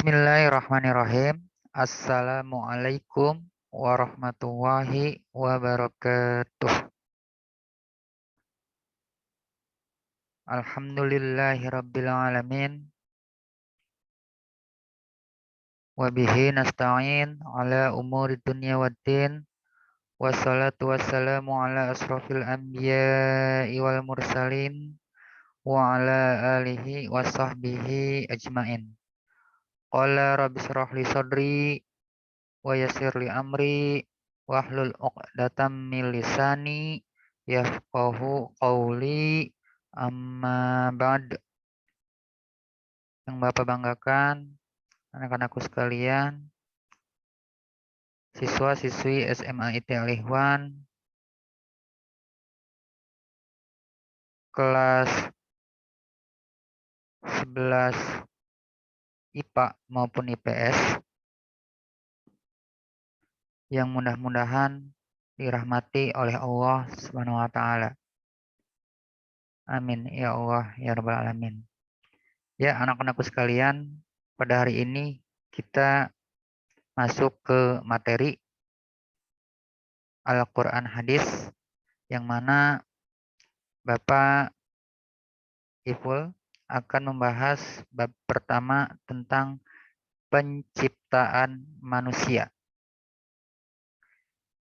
Bismillahirrahmanirrahim. Assalamualaikum warahmatullahi wabarakatuh. Alhamdulillahirabbil alamin. Wa bihi nasta'in ala umuri dunya waddin. Wassalatu wassalamu ala asrofil anbiya'i wal mursalin wa ala alihi wa sahbihi ajmain. Qala rabbi shrah li sadri wa yassir li amri wahlul 'uqdatam min lisani yafqahu qawli, amma ba'd. Yang Bapak banggakan, anak-anakku sekalian, siswa-siswi SMA IT Al-Ikhwan kelas 11 IPA maupun IPS yang mudah-mudahan dirahmati oleh Allah Subhanahu wa taala. Amin ya Allah ya rabbal alamin. Ya, anak-anakku sekalian, pada hari ini kita masuk ke materi Al-Quran Hadis, yang mana Bapak Iful akan membahas bab pertama tentang penciptaan manusia.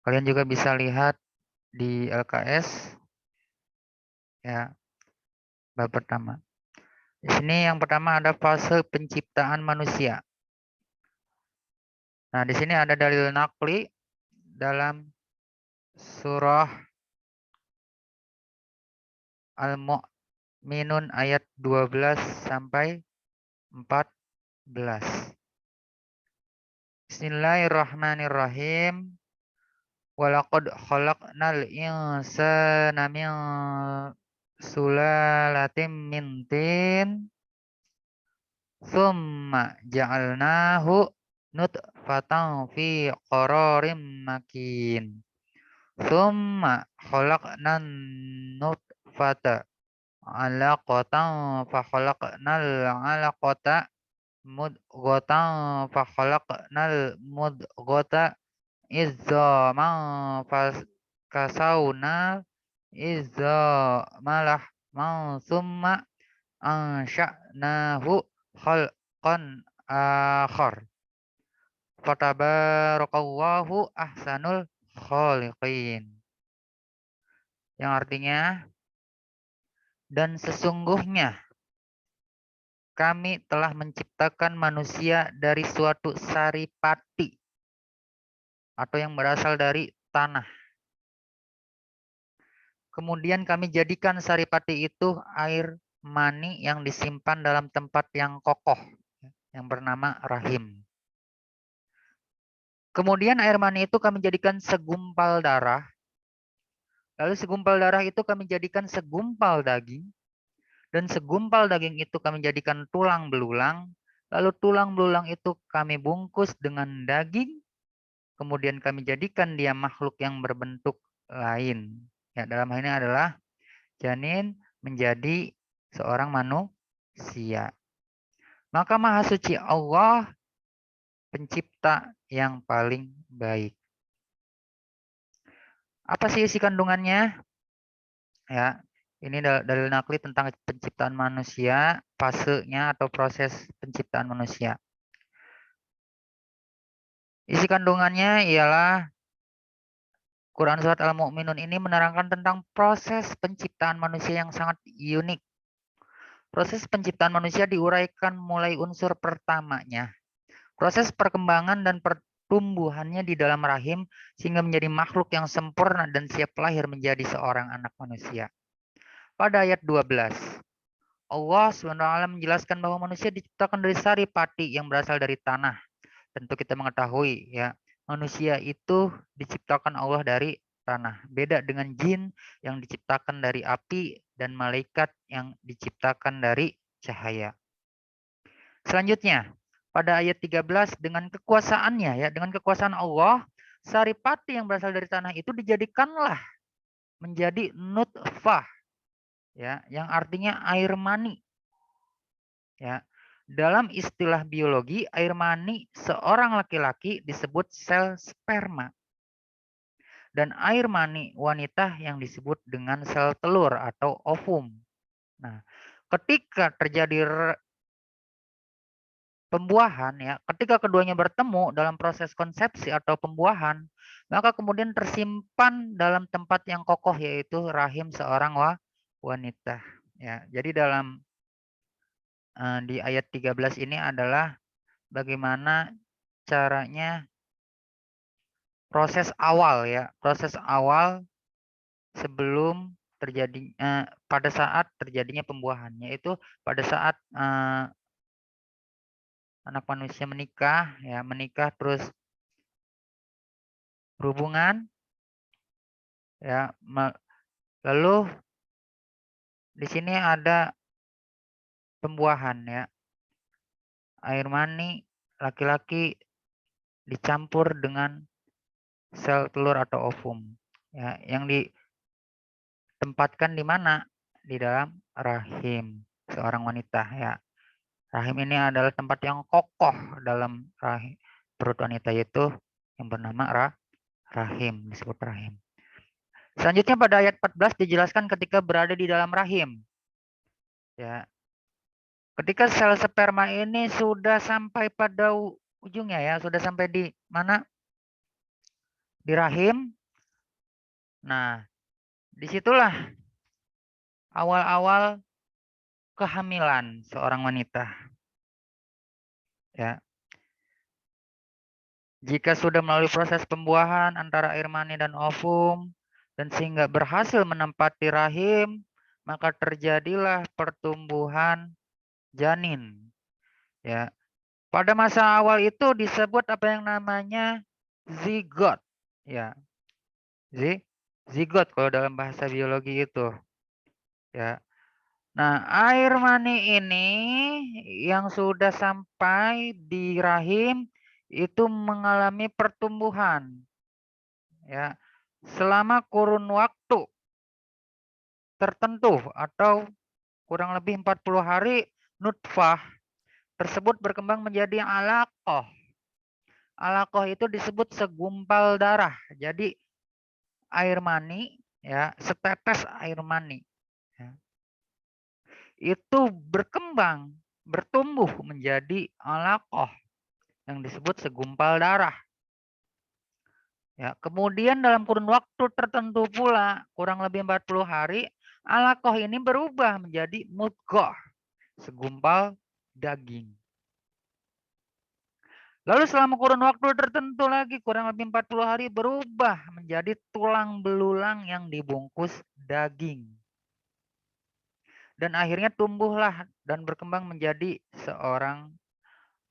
Kalian juga bisa lihat di LKS, ya, bab pertama. Di sini yang pertama ada fase penciptaan manusia. Nah, di sini ada dalil naqli dalam surah Al-Mu'minun ayat 12 sampai 14. Bismillahirrahmanirrahim. Walaqad khalaqnal insana min sulalatin min tin tsumma ja'alnahu nutfatan fi qararin makin. Tsumma khalaqnan nutfata 'alaqatan fa khalaqnal 'alaqata mudghatan fa khalaqnal mudghata izzaman kasawna izzamalah summa ansha'nahu khalqan akhar. Fatabarakallahu ahsanul khaliqin. Yang artinya, dan sesungguhnya kami telah menciptakan manusia dari suatu saripati atau yang berasal dari tanah. Kemudian kami jadikan saripati itu air mani yang disimpan dalam tempat yang kokoh, yang bernama rahim. Kemudian air mani itu kami jadikan segumpal darah. Lalu segumpal darah itu kami jadikan segumpal daging. Dan segumpal daging itu kami jadikan tulang belulang. Lalu tulang belulang itu kami bungkus dengan daging. Kemudian kami jadikan dia makhluk yang berbentuk lain. Ya, dalam hal ini adalah janin menjadi seorang manusia. Maka Maha Suci Allah, pencipta yang paling baik. Apa sih isi kandungannya? Ya, ini dalil naqli tentang penciptaan manusia, fasenya atau proses penciptaan manusia. Isi kandungannya ialah Quran Surat Al-Mu'minun ini menerangkan tentang proses penciptaan manusia yang sangat unik. Proses penciptaan manusia diuraikan mulai unsur pertamanya. Proses perkembangan dan pertumbuhannya di dalam rahim sehingga menjadi makhluk yang sempurna dan siap lahir menjadi seorang anak manusia. Pada ayat 12, Allah SWT menjelaskan bahwa manusia diciptakan dari saripati yang berasal dari tanah. Tentu kita mengetahui ya, manusia itu diciptakan Allah dari tanah. Beda dengan jin yang diciptakan dari api dan malaikat yang diciptakan dari cahaya. Selanjutnya, pada ayat 13 dengan kekuasaannya ya, dengan kekuasaan Allah, saripati yang berasal dari tanah itu dijadikanlah menjadi nutfah ya, yang artinya air mani. Ya. Dalam istilah biologi, air mani seorang laki-laki disebut sel sperma. Dan air mani wanita yang disebut dengan sel telur atau ovum. Nah, ketika terjadi pembuahan ya, ketika keduanya bertemu dalam proses konsepsi atau pembuahan, maka kemudian tersimpan dalam tempat yang kokoh yaitu rahim seorang wanita. Ya, jadi dalam di ayat 13 ini adalah bagaimana caranya proses awal ya, proses awal sebelum terjadi pada saat terjadinya pembuahan, yaitu pada saat anak manusia menikah ya, menikah terus berhubungan ya, lalu di sini ada pembuahan ya. Air mani laki-laki dicampur dengan sel telur atau ovum ya, yang ditempatkan di mana? Di dalam rahim seorang wanita ya. Rahim ini adalah tempat yang kokoh dalam rahim perut wanita, yaitu yang bernama rahim, disebut rahim. Selanjutnya pada ayat 14 dijelaskan ketika berada di dalam rahim. Ya. Ketika sel sperma ini sudah sampai pada ujungnya ya, sudah sampai di mana? Di rahim. Nah, disitulah awal-awal kehamilan seorang wanita. Ya. Jika sudah melalui proses pembuahan antara air mani dan ovum dan sehingga berhasil menempati rahim, maka terjadilah pertumbuhan janin. Ya. Pada masa awal itu disebut apa yang namanya zigot. Ya. Zigot kalau dalam bahasa biologi itu. Ya. Nah, air mani ini yang sudah sampai di rahim itu mengalami pertumbuhan ya selama kurun waktu tertentu atau kurang lebih 40 hari. Nutfah tersebut berkembang menjadi alaqah. Alaqah itu disebut segumpal darah. Jadi air mani ya, setetes air mani ya, itu berkembang, bertumbuh menjadi alaqah yang disebut segumpal darah. Ya, kemudian dalam kurun waktu tertentu pula, kurang lebih 40 hari, alaqah ini berubah menjadi mudghah, segumpal daging. Lalu selama kurun waktu tertentu lagi, kurang lebih 40 hari, berubah menjadi tulang belulang yang dibungkus daging. Dan akhirnya tumbuhlah dan berkembang menjadi seorang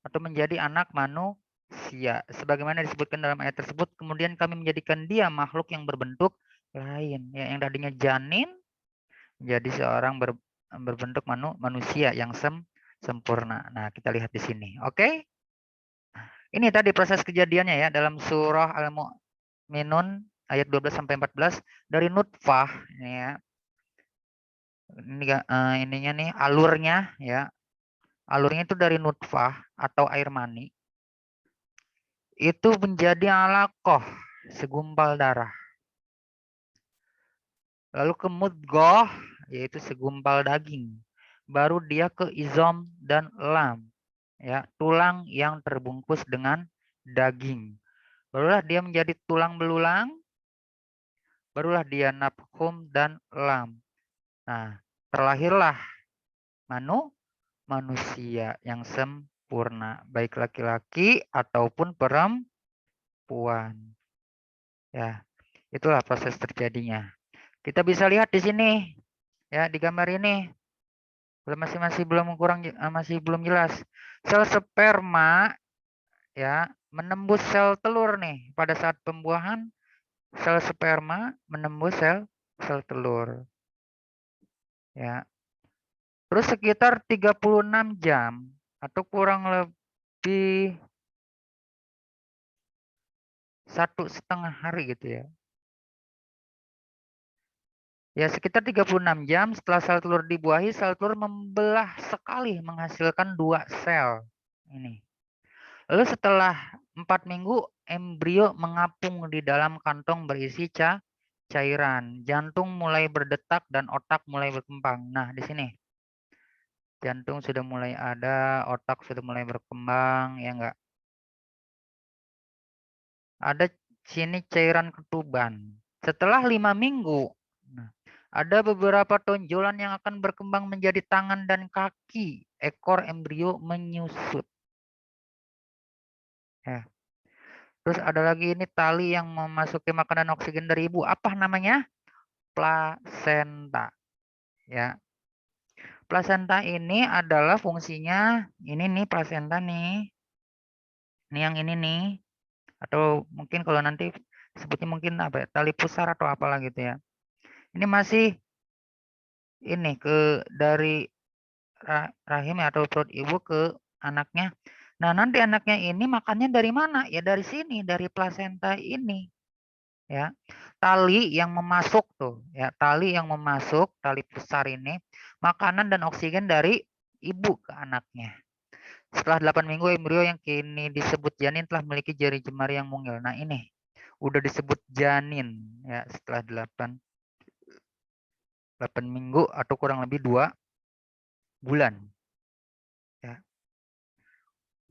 atau menjadi anak manusia. Sebagaimana disebutkan dalam ayat tersebut, kemudian kami menjadikan dia makhluk yang berbentuk lain. Ya, yang tadinya janin menjadi seorang berbentuk manusia yang sempurna. Nah, kita lihat di sini. Oke. Ini tadi proses kejadiannya ya dalam surah Al-Mu'minun ayat 12 sampai 14 dari nutfah ini ya. Ini ininya nih alurnya ya. Alurnya itu dari nutfah atau air mani. Itu menjadi alaqah, segumpal darah. Lalu ke mudghah, yaitu segumpal daging. Baru dia ke izom dan lam, ya, tulang yang terbungkus dengan daging. Barulah dia menjadi tulang belulang, barulah dia nafkhum dan lam. Nah, terlahirlah manusia yang sempurna, baik laki-laki ataupun perempuan. Ya, itulah proses terjadinya. Kita bisa lihat di sini ya, di gambar ini masih belum jelas. Sel sperma ya menembus sel telur nih pada saat pembuahan. Sel sperma menembus sel telur. Ya. Terus sekitar 36 jam atau kurang lebih 1,5 hari gitu ya. Ya, sekitar 36 jam setelah sel telur dibuahi, sel telur membelah sekali menghasilkan 2 sel. Ini. Lalu setelah 4 minggu, embrio mengapung di dalam kantong berisi cairan. Jantung mulai berdetak dan otak mulai berkembang. Nah, di sini. Jantung sudah mulai ada, otak sudah mulai berkembang, ya enggak? Ada sini cairan ketuban. Setelah 5 minggu, nah, ada beberapa tonjolan yang akan berkembang menjadi tangan dan kaki. Ekor embrio menyusut. Ya. Terus ada lagi ini tali yang memasuki makanan oksigen dari ibu. Apa namanya? Plasenta. Ya. Plasenta ini adalah fungsinya, ini nih plasenta nih. Ini yang ini nih. Atau mungkin kalau nanti sebutnya mungkin apa ya, tali pusar atau apalah gitu ya. Ini masih ini ke dari rahim atau perut ibu ke anaknya. Nah, nanti anaknya ini makannya dari mana? Ya dari sini, dari plasenta ini. Ya. Tali yang memasuk tuh, ya, tali yang memasuk, tali pusar ini, makanan dan oksigen dari ibu ke anaknya. Setelah 8 minggu, embrio yang kini disebut janin telah memiliki jari jemari yang mungil. Nah, ini udah disebut janin ya setelah 8 minggu atau kurang lebih 2 bulan. Ya.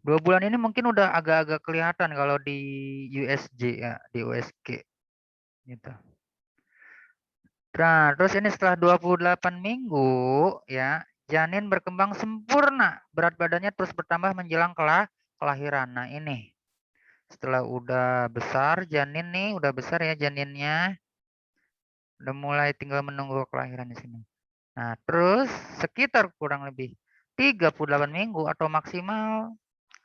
2 bulan ini mungkin udah agak-agak kelihatan kalau di USG ya, di USG gitu. Nah, terus ini setelah 28 minggu ya, janin berkembang sempurna, berat badannya terus bertambah menjelang kelahiran. Nah, ini setelah udah besar janin nih, udah besar ya janinnya. Udah mulai tinggal menunggu kelahiran di sini. Nah, terus sekitar kurang lebih 38 minggu atau maksimal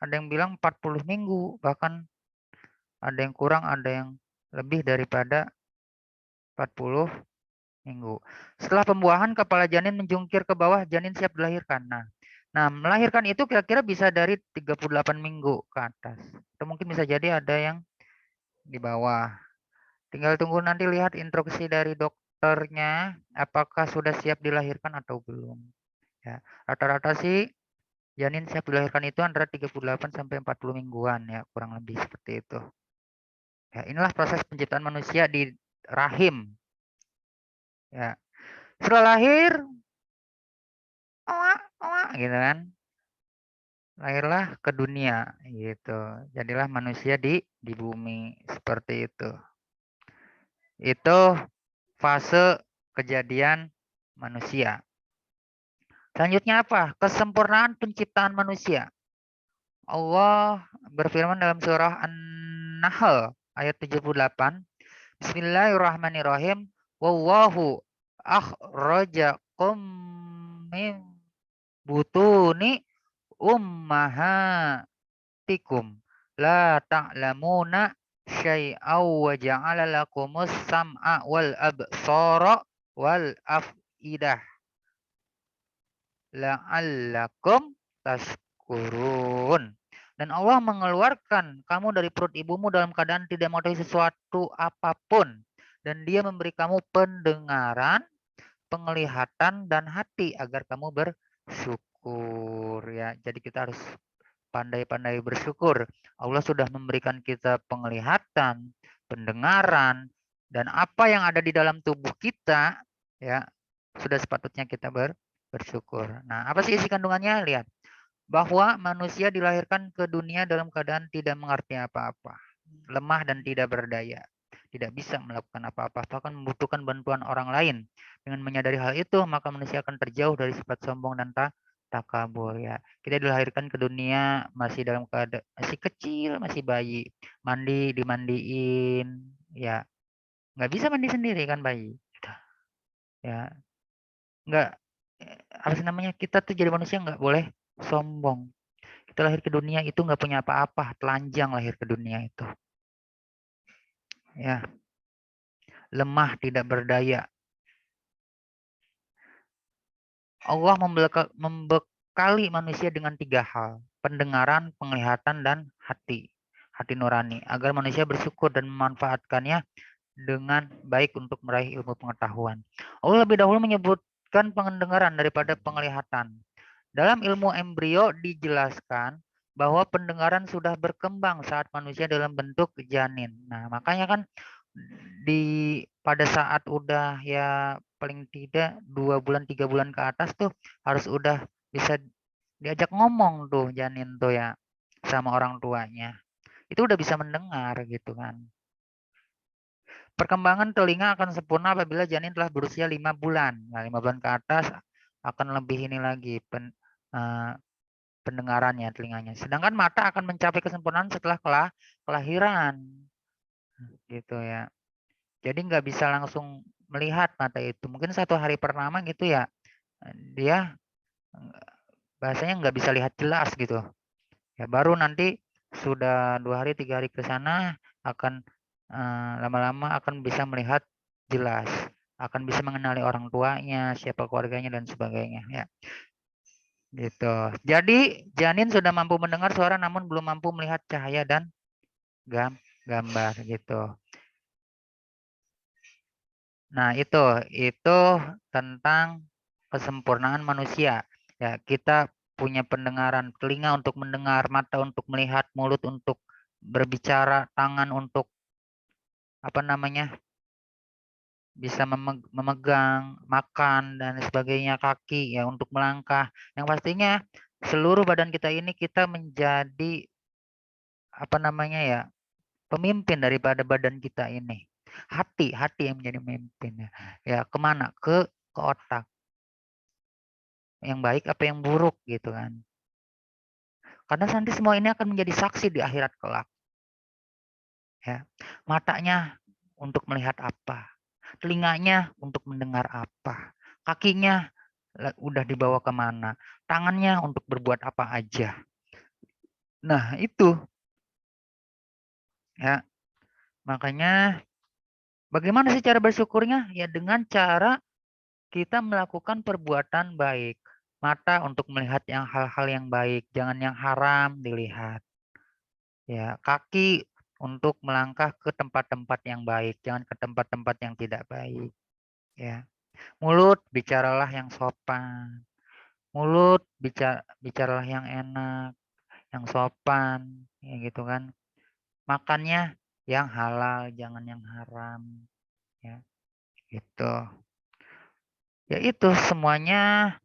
ada yang bilang 40 minggu, bahkan ada yang kurang, ada yang lebih daripada 40 minggu. Setelah pembuahan, kepala janin menjungkir ke bawah, janin siap dilahirkan. Nah, melahirkan itu kira-kira bisa dari 38 minggu ke atas. Atau mungkin bisa jadi ada yang di bawah. Tinggal tunggu nanti lihat instruksi dari dokternya, apakah sudah siap dilahirkan atau belum. Ya, rata-rata sih janin siap dilahirkan itu antara 38 sampai 40 mingguan ya, kurang lebih seperti itu. Ya, inilah proses penciptaan manusia di rahim. Ya. Setelah lahir, gitu kan. Lahirlah ke dunia gitu. Jadilah manusia di bumi seperti itu. Itu fase kejadian manusia. Selanjutnya apa? Kesempurnaan penciptaan manusia. Allah berfirman dalam surah An-Nahl ayat 78. Bismillahirrahmanirrahim. Wallahu akhrajakum min butuni ummahatikum la ta'lamuna syai'aw wa ja'ala lakumus sam'a wal absara wal af'idah la'allakum tashkurun. Dan Allah mengeluarkan kamu dari perut ibumu dalam keadaan tidak mengetahui sesuatu apapun. Dan dia memberi kamu pendengaran, penglihatan, dan hati agar kamu bersyukur. Ya, jadi kita harus pandai-pandai bersyukur. Allah sudah memberikan kita penglihatan, pendengaran, dan apa yang ada di dalam tubuh kita, ya sudah sepatutnya kita bersyukur. Nah, apa sih isi kandungannya? Lihat. Bahwa manusia dilahirkan ke dunia dalam keadaan tidak mengerti apa-apa. Lemah dan tidak berdaya. Tidak bisa melakukan apa-apa. Bahkan membutuhkan bantuan orang lain. Dengan menyadari hal itu, maka manusia akan terjauh dari sifat sombong dan takabur. Ya. Kita dilahirkan ke dunia masih dalam keadaan masih kecil, masih bayi. Mandi, dimandiin. Ya, nggak bisa mandi sendiri kan bayi. Ya, nggak apa sih namanya, kita tuh jadi manusia nggak boleh sombong. Kita lahir ke dunia itu nggak punya apa-apa, telanjang lahir ke dunia itu. Ya, lemah, tidak berdaya. Allah membekali manusia dengan 3 hal, pendengaran, penglihatan, dan hati nurani, agar manusia bersyukur dan memanfaatkannya dengan baik untuk meraih ilmu pengetahuan. Allah lebih dahulu menyebutkan pendengaran daripada penglihatan. Dalam ilmu embrio dijelaskan bahwa pendengaran sudah berkembang saat manusia dalam bentuk janin. Nah, makanya kan pada saat udah ya paling tidak 2 bulan 3 bulan ke atas tuh harus udah bisa diajak ngomong tuh janin tuh ya sama orang tuanya. Itu udah bisa mendengar gitu kan. Perkembangan telinga akan sempurna apabila janin telah berusia 5 bulan. Nah, 5 bulan ke atas akan lebih ini lagi pendengarannya, telinganya. Sedangkan mata akan mencapai kesempurnaan setelah kelahiran. Gitu ya. Jadi nggak bisa langsung melihat mata itu. Mungkin 1 hari pertama gitu ya, dia bahasanya nggak bisa lihat jelas gitu. Ya baru nanti sudah 2 hari 3 hari ke sana akan lama-lama akan bisa melihat jelas, akan bisa mengenali orang tuanya, siapa keluarganya dan sebagainya ya. Gitu. Jadi janin sudah mampu mendengar suara namun belum mampu melihat cahaya dan gambar gitu. Nah, itu tentang kesempurnaan manusia. Ya, kita punya pendengaran, telinga untuk mendengar, mata untuk melihat, mulut untuk berbicara, tangan untuk apa namanya? Bisa memegang, makan dan sebagainya, kaki ya untuk melangkah. Yang pastinya seluruh badan kita ini kita menjadi apa namanya ya? Pemimpin daripada badan kita ini. Hati yang menjadi pemimpin ya. Ya, kemana? Ke otak. Yang baik apa yang buruk gitu kan. Karena nanti semua ini akan menjadi saksi di akhirat kelak. Ya. Matanya untuk melihat apa? Telinganya untuk mendengar apa? Kakinya udah dibawa kemana? Tangannya untuk berbuat apa aja? Nah, itu ya. Makanya bagaimana sih cara bersyukurnya? Ya dengan cara kita melakukan perbuatan baik. Mata untuk melihat yang hal-hal yang baik, jangan yang haram dilihat. Ya, kaki untuk melangkah ke tempat-tempat yang baik, jangan ke tempat-tempat yang tidak baik. Ya, mulut bicaralah yang sopan. Mulut bicaralah yang enak, yang sopan, ya gitu kan. Makannya yang halal, jangan yang haram. Ya, gitu. Ya itu semuanya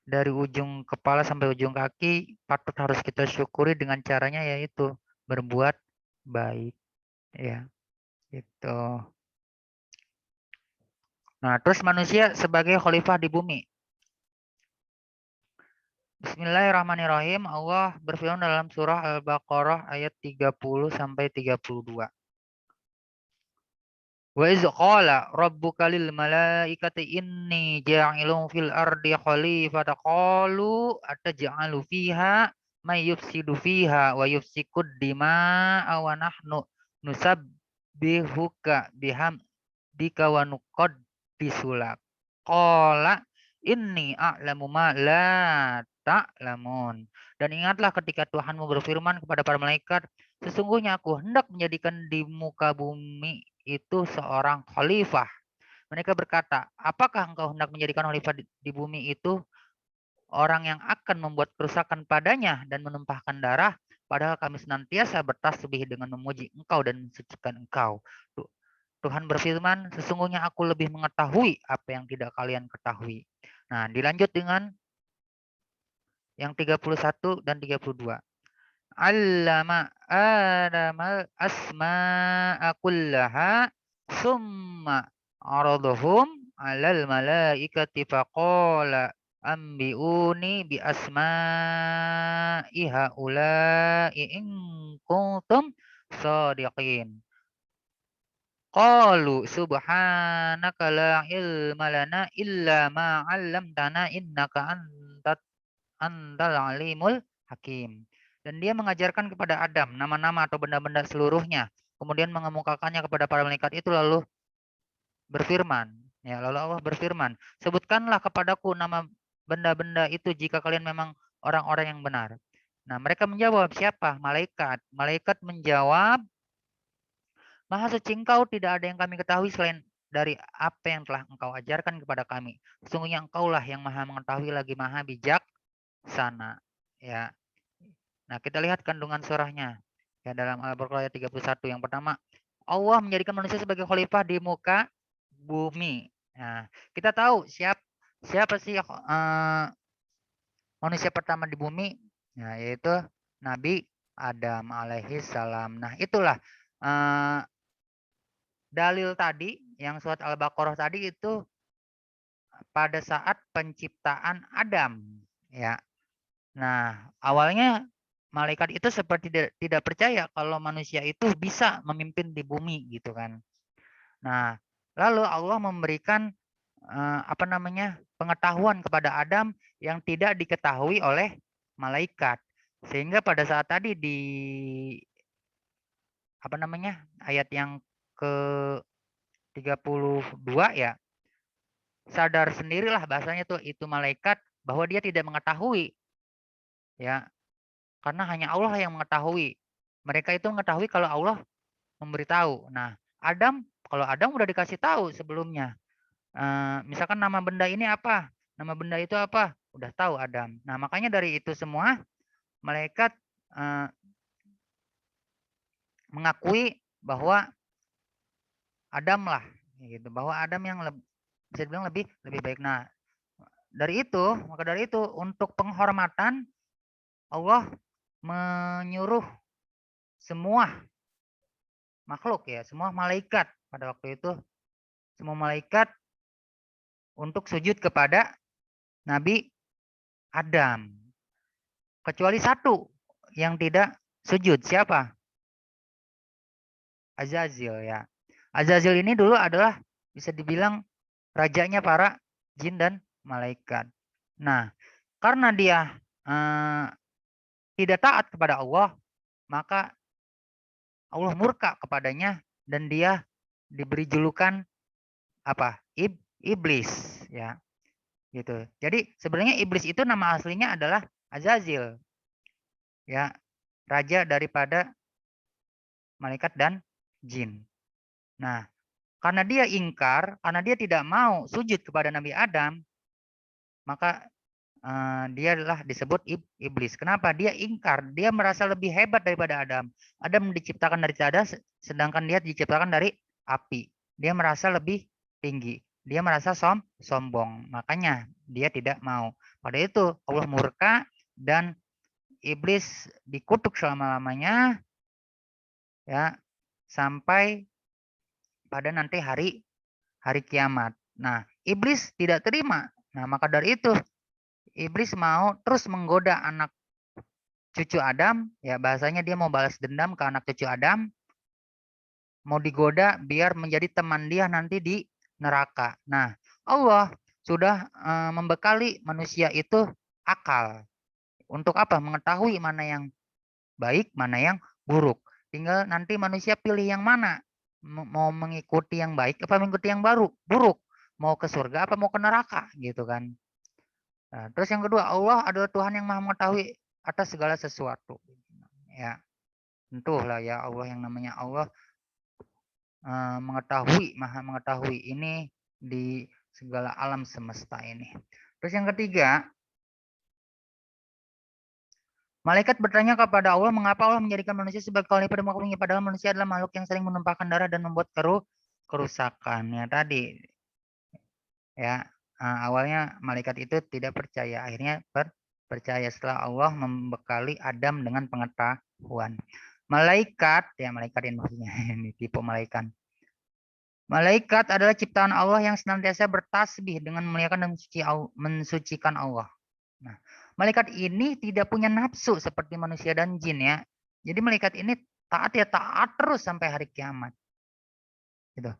dari ujung kepala sampai ujung kaki patut harus kita syukuri dengan caranya yaitu berbuat baik. Ya, gitu. Nah, terus manusia sebagai khalifah di bumi. Bismillahirrahmanirrahim. Allah berfirman dalam surah Al-Baqarah ayat 30 sampai 32. Wa iz qala rabbuka lil malaikati inni ja'ilun fil ardi khalifatan qalu ataj'alu fiha may yufsidu fiha wa yufsikud dima'a wa nahnu nusabbihuka bihamdika wa nuqaddisulak. Qala inni a'lamu ma la ta'lamun. Dan ingatlah ketika Tuhanmu berfirman kepada para malaikat, sesungguhnya aku hendak menjadikan di muka bumi itu seorang khalifah. Mereka berkata, apakah engkau hendak menjadikan khalifah di bumi itu orang yang akan membuat kerusakan padanya dan menumpahkan darah, padahal kami senantiasa bertasbih dengan memuji engkau dan mensucikan engkau. Tuhan berfirman, sesungguhnya aku lebih mengetahui apa yang tidak kalian ketahui. Nah, dilanjut dengan yang 31 dan 32. Allama Adamal asma'a kullaha summa araduhum alal malaikati faqala ambiuni bi asma'i haula'i in kuntum sadiqin. Qalu subhanaka la ilma lana illa ma 'allamtana innaka antal alimul hakim. Dan dia mengajarkan kepada Adam nama-nama atau benda-benda seluruhnya. Kemudian mengemukakannya kepada para malaikat itu lalu berfirman. Ya, lalu Allah berfirman, sebutkanlah kepadaku nama benda-benda itu jika kalian memang orang-orang yang benar. Nah, mereka menjawab, siapa? Malaikat. Malaikat menjawab, Maha suci Engkau, tidak ada yang kami ketahui selain dari apa yang telah Engkau ajarkan kepada kami. Sesungguhnya Engkaulah yang Maha mengetahui lagi Maha bijaksana. Ya. Nah, kita lihat kandungan surahnya. Ya, dalam Al-Baqarah ayat 31 yang pertama, Allah menjadikan manusia sebagai khalifah di muka bumi. Nah, kita tahu siapa sih manusia pertama di bumi? Nah, yaitu Nabi Adam alaihi salam. Nah, itulah dalil tadi yang surat Al-Baqarah tadi itu pada saat penciptaan Adam, ya. Nah, awalnya malaikat itu seperti tidak percaya kalau manusia itu bisa memimpin di bumi gitu kan. Nah, lalu Allah memberikan pengetahuan kepada Adam yang tidak diketahui oleh malaikat. Sehingga pada saat tadi di ayat yang ke 32 ya, sadar sendirilah bahasanya tuh itu malaikat bahwa dia tidak mengetahui ya, karena hanya Allah yang mengetahui. Mereka itu mengetahui kalau Allah memberitahu. Nah, kalau Adam udah dikasih tahu sebelumnya. Misalkan nama benda ini apa? Nama benda itu apa? Udah tahu Adam. Nah, makanya dari itu semua malaikat mengakui bahwa Adam lah gitu, bahwa Adam yang bisa dibilang lebih baik. Nah, maka dari itu untuk penghormatan Allah menyuruh semua makhluk ya, semua malaikat pada waktu itu, semua malaikat untuk sujud kepada Nabi Adam. Kecuali satu yang tidak sujud. Siapa? Azazil ya. Azazil ini dulu adalah bisa dibilang rajanya para jin dan malaikat. Nah, karena dia tidak taat kepada Allah, maka Allah murka kepadanya dan dia diberi julukan apa? Iblis ya. Gitu. Jadi sebenarnya iblis itu nama aslinya adalah Azazil. Ya, raja daripada malaikat dan jin. Nah, karena dia ingkar, karena dia tidak mau sujud kepada Nabi Adam, maka dia adalah disebut iblis. Kenapa? Dia ingkar, dia merasa lebih hebat daripada Adam. Adam diciptakan dari tanah, sedangkan dia diciptakan dari api. Dia merasa lebih tinggi. Dia merasa sombong. Makanya dia tidak mau. Pada itu Allah murka dan iblis dikutuk selama-lamanya ya sampai pada nanti hari kiamat. Nah, iblis tidak terima. Nah, maka dari itu iblis mau terus menggoda anak cucu Adam, ya bahasanya dia mau balas dendam ke anak cucu Adam, mau digoda biar menjadi teman dia nanti di neraka. Nah, Allah sudah membekali manusia itu akal. Untuk apa? Mengetahui mana yang baik, mana yang buruk. Tinggal nanti manusia pilih yang mana. Mau mengikuti yang baik apa mengikuti yang buruk. Mau ke surga apa mau ke neraka gitu kan. Nah, terus yang kedua, Allah adalah Tuhan yang Maha mengetahui atas segala sesuatu. Ya, tentulah ya Allah yang namanya Allah mengetahui, Maha mengetahui ini di segala alam semesta ini. Terus yang ketiga, malaikat bertanya kepada Allah, mengapa Allah menjadikan manusia sebagai khalifah di muka bumi, padahal manusia adalah makhluk yang sering menumpahkan darah dan membuat kerusakan. Ya tadi, ya awalnya malaikat itu tidak percaya, akhirnya percaya setelah Allah membekali Adam dengan pengetahuan. Malaikat, ya malaikat ini maksudnya, ini tipe malaikat. Malaikat adalah ciptaan Allah yang senantiasa bertasbih dengan memuliakan dan mensucikan Allah. Nah, malaikat ini tidak punya nafsu seperti manusia dan jin ya. Jadi malaikat ini taat ya taat terus sampai hari kiamat. Gitu.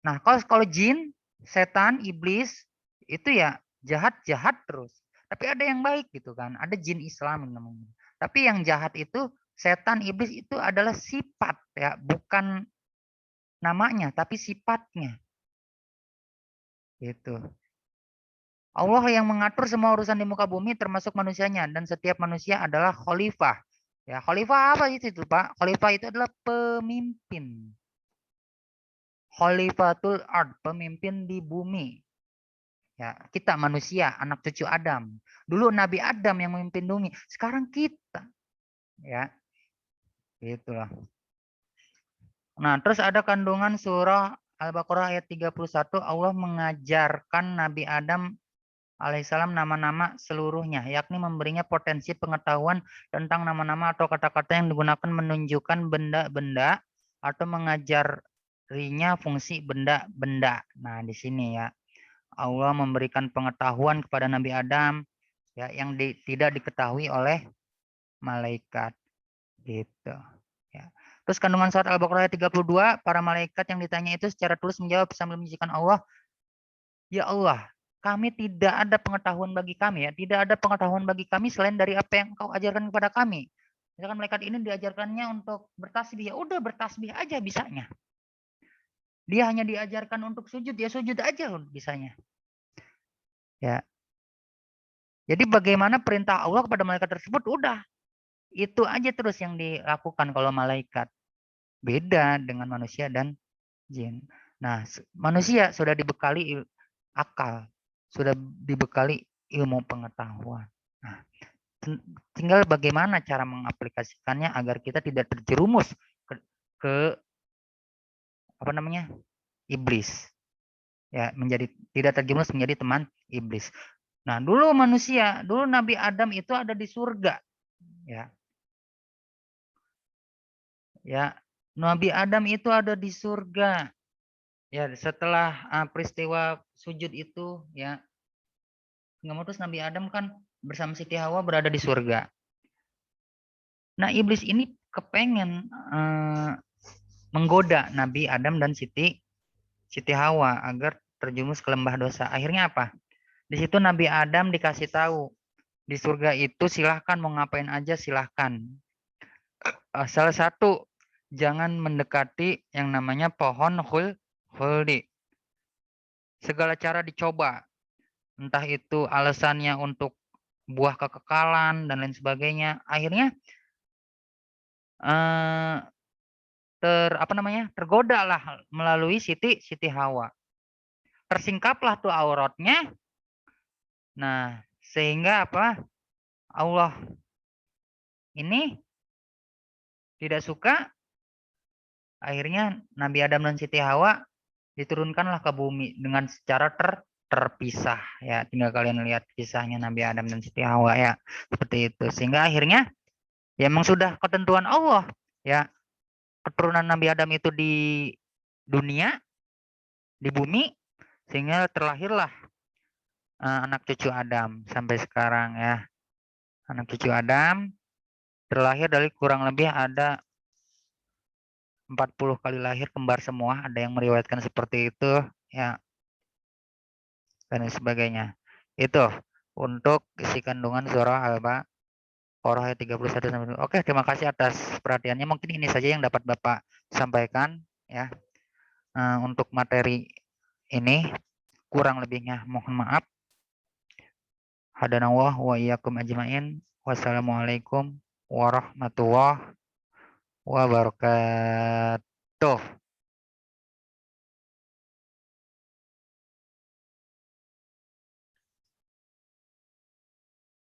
Nah, kalau jin, setan, iblis itu ya jahat-jahat terus. Tapi ada yang baik gitu kan. Ada jin Islam namanya. Tapi yang jahat itu setan, iblis itu adalah sifat ya, bukan namanya tapi sifatnya. Gitu. Allah yang mengatur semua urusan di muka bumi termasuk manusianya dan setiap manusia adalah khalifah. Ya, khalifah apa itu Pak? Khalifah itu adalah pemimpin. Khalifatul ard, pemimpin di bumi. Ya, kita manusia, anak cucu Adam. Dulu Nabi Adam yang memimpin bumi, sekarang kita. Ya, itulah. Nah, terus ada kandungan surah Al-Baqarah ayat 31, Allah mengajarkan Nabi Adam alaihissalam nama-nama seluruhnya, yakni memberinya potensi pengetahuan tentang nama-nama atau kata-kata yang digunakan menunjukkan benda-benda atau mengajarinya fungsi benda-benda. Nah, di sini ya, Allah memberikan pengetahuan kepada Nabi Adam ya yang tidak diketahui oleh malaikat gitu. Ya. Terus kandungan surat Al-Baqarah ayat 32, para malaikat yang ditanya itu secara tulus menjawab sambil menyisikan Allah, "Ya Allah, kami tidak ada pengetahuan bagi kami ya, tidak ada pengetahuan bagi kami selain dari apa yang Engkau ajarkan kepada kami." Misalkan malaikat ini diajarkannya untuk bertasbih, ya udah bertasbih aja bisanya. Dia hanya diajarkan untuk sujud, ya sujud aja bisanya. Ya. Jadi bagaimana perintah Allah kepada malaikat tersebut udah itu aja terus yang dilakukan kalau malaikat. Beda dengan manusia dan jin. Nah, manusia sudah dibekali akal, sudah dibekali ilmu pengetahuan. Nah, tinggal bagaimana cara mengaplikasikannya agar kita tidak terjerumus ke apa namanya? Iblis. Ya, menjadi tidak terjerumus menjadi teman iblis. Nah, dulu manusia, dulu Nabi Adam itu ada di surga. Ya. Ya, Nabi Adam itu ada di surga. Ya, setelah peristiwa sujud itu ya, terus Nabi Adam kan bersama Siti Hawa berada di surga. Nah, iblis ini kepengen menggoda Nabi Adam dan Siti Hawa agar terjumus ke lembah dosa. Akhirnya apa? Di situ Nabi Adam dikasih tahu, di surga itu silahkan mau ngapain aja silahkan. Salah satu, jangan mendekati yang namanya pohon khuldi. Segala cara dicoba. Entah itu alasannya untuk buah kekekalan dan lain sebagainya. Akhirnya eh, tergoda lah melalui Siti Hawa. Tersingkaplah tuh auratnya. Nah, sehingga apa? Allah ini tidak suka. Akhirnya Nabi Adam dan Siti Hawa diturunkanlah ke bumi dengan secara terpisah ya. Tinggal kalian lihat kisahnya Nabi Adam dan Siti Hawa ya. Seperti itu. Sehingga akhirnya ya emang sudah ketentuan Allah ya. Keturunan Nabi Adam itu di dunia, di bumi, sehingga terlahirlah anak cucu Adam sampai sekarang ya. Anak cucu Adam terlahir dari kurang lebih ada 40 kali lahir kembar semua, ada yang meriwayatkan seperti itu ya, dan sebagainya. Itu untuk isi kandungan surah Al-Baqarah ayat 31 sampai. Oke, terima kasih atas perhatiannya. Mungkin ini saja yang dapat Bapak sampaikan ya. Untuk materi ini kurang lebihnya mohon maaf. Hadanallah wa iyyakum ajmain. Wassalamualaikum warahmatullahi wabarakatuh.